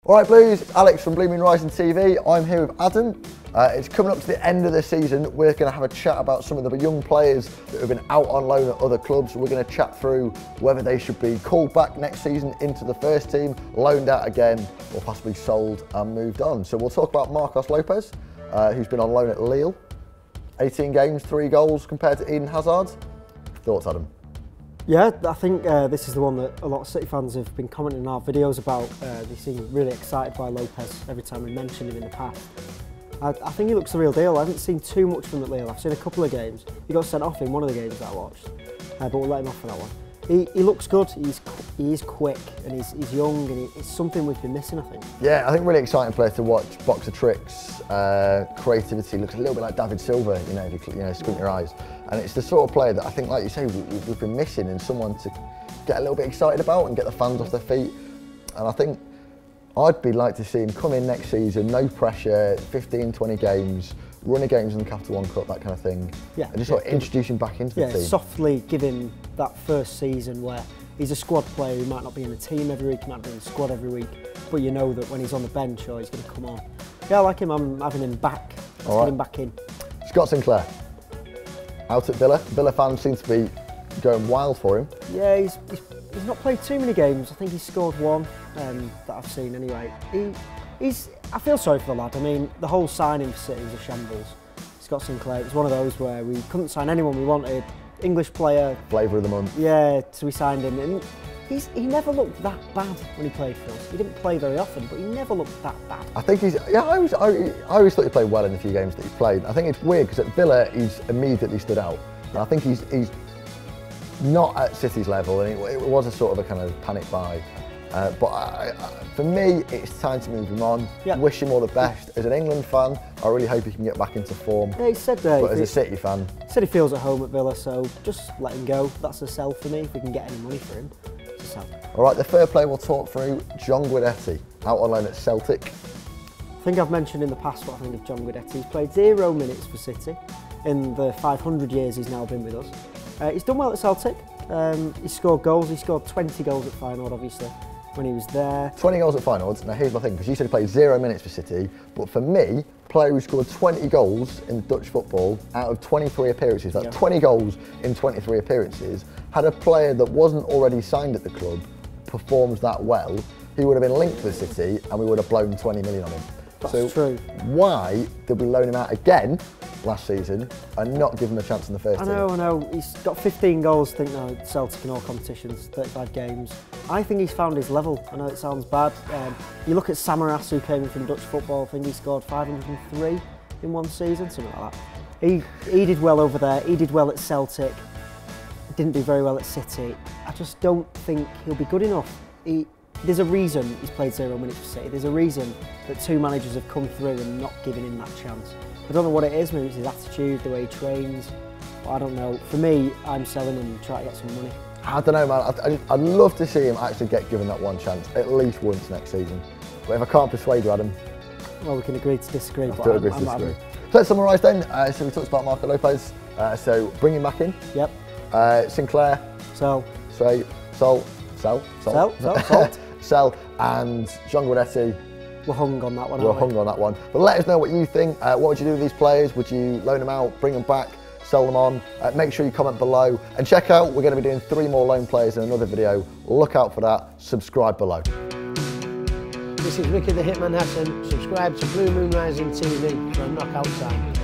Alright Blues, Alex from BlueMoonRisingTV. I'm here with Adam. It's coming up to the end of the season. We're going to have a chat about some of the young players that have been out on loan at other clubs. We're going to chat through whether they should be called back next season into the first team, loaned out again, or possibly sold and moved on. So we'll talk about Lopes, who's been on loan at Lille. 18 games, 3 goals compared to Eden Hazard. Thoughts, Adam? Yeah, I think this is the one that a lot of City fans have been commenting in our videos about. They seem really excited by Lopes every time we mentioned him in the past. I think he looks the real deal. I haven't seen too much from him at Lille. I've seen a couple of games. He got sent off in one of the games that I watched, but we'll let him off for that one. He looks good, he is quick, and he's young, and it's something we've been missing, I think. Yeah, I think really exciting player to watch. Box of tricks, creativity, looks a little bit like David Silva, if you squint your eyes. And it's the sort of player that I think, like you say, we've been missing, and someone to get a little bit excited about and get the fans off their feet. And I think I'd be like to see him come in next season, no pressure, 15, 20 games, running games in the Capital One Cup, that kind of thing. Yeah, and just sort of introduce him back into the team. Softly give him that first season where he's a squad player who might not be in the team every week, he might be in the squad every week, but you know that when he's on the bench or he's going to come on. Yeah, I like him. I'm having him back. Let's get him back in. Scott Sinclair, out at Villa. Villa fans seem to be going wild for him. Yeah, he's not played too many games. I think he's scored one that I've seen anyway. I feel sorry for the lad. I mean, the whole signing for City was a shambles. Scott Sinclair, it was one of those where we couldn't sign anyone we wanted. English player. Flavour of the month. Yeah, so we signed him. And he never looked that bad when he played for us. He didn't play very often, but he never looked that bad. I think I always thought he played well in the few games that he's played. I think it's weird because at Villa, he's immediately stood out. And I think he's not at City's level, and it was a sort of a kind of panic buy. But for me, it's time to move him on. Yep. Wish him all the best. As an England fan, I really hope he can get back into form. Yeah, he said but as a City fan, he said he feels at home at Villa, so just let him go. That's a sell for me. If we can get any money for him, it's a sell. All right, the third player we'll talk through, John Guidetti, out on loan at Celtic. I think I've mentioned in the past what I think of John Guidetti. He's played 0 minutes for City in the 500 years he's now been with us. He's done well at Celtic. He scored goals. He scored 20 goals at Feyenoord, obviously, when he was there. 20 goals at Feyenoord. Now here's my thing, because you said he played 0 minutes for City, but for me, a player who scored 20 goals in Dutch football out of 23 appearances, that's 20 goals in 23 appearances, had a player that wasn't already signed at the club performs that well, he would have been linked to the City and we would have blown 20 million on him. That's true. Why did we loan him out again last season and not give him a chance in the first team? I know. He's got 15 goals, I think, now at Celtic in all competitions, 35 games. I think he's found his level. I know it sounds bad. You look at Samaras, who came in from Dutch football, I think he scored 503 in one season, something like that. He did well over there. He did well at Celtic. Didn't do very well at City. I just don't think he'll be good enough. There's a reason he's played 0 minutes for City. There's a reason that 2 managers have come through and not given him that chance. I don't know what it is, maybe it's his attitude, the way he trains, but I don't know. For me, I'm selling him and trying to get some money. I don't know, man. I'd love to see him actually get given that one chance, at least once next season. But if I can't persuade you, Adam... Well, we can agree to disagree, but I'm disagree. So let's summarise then. So we talked about Lopes, so bring him back in. Yep. Sinclair. Sell. Sell. Sell, and John Guidetti. We're hung on that one. We're hung on that one. But let us know what you think. What would you do with these players? Would you loan them out, bring them back, sell them on? Make sure you comment below. And check out, we're going to be doing 3 more loan players in another video. Look out for that. Subscribe below. This is Ricky the Hitman Hassan. Subscribe to Blue Moon Rising TV for a knockout time.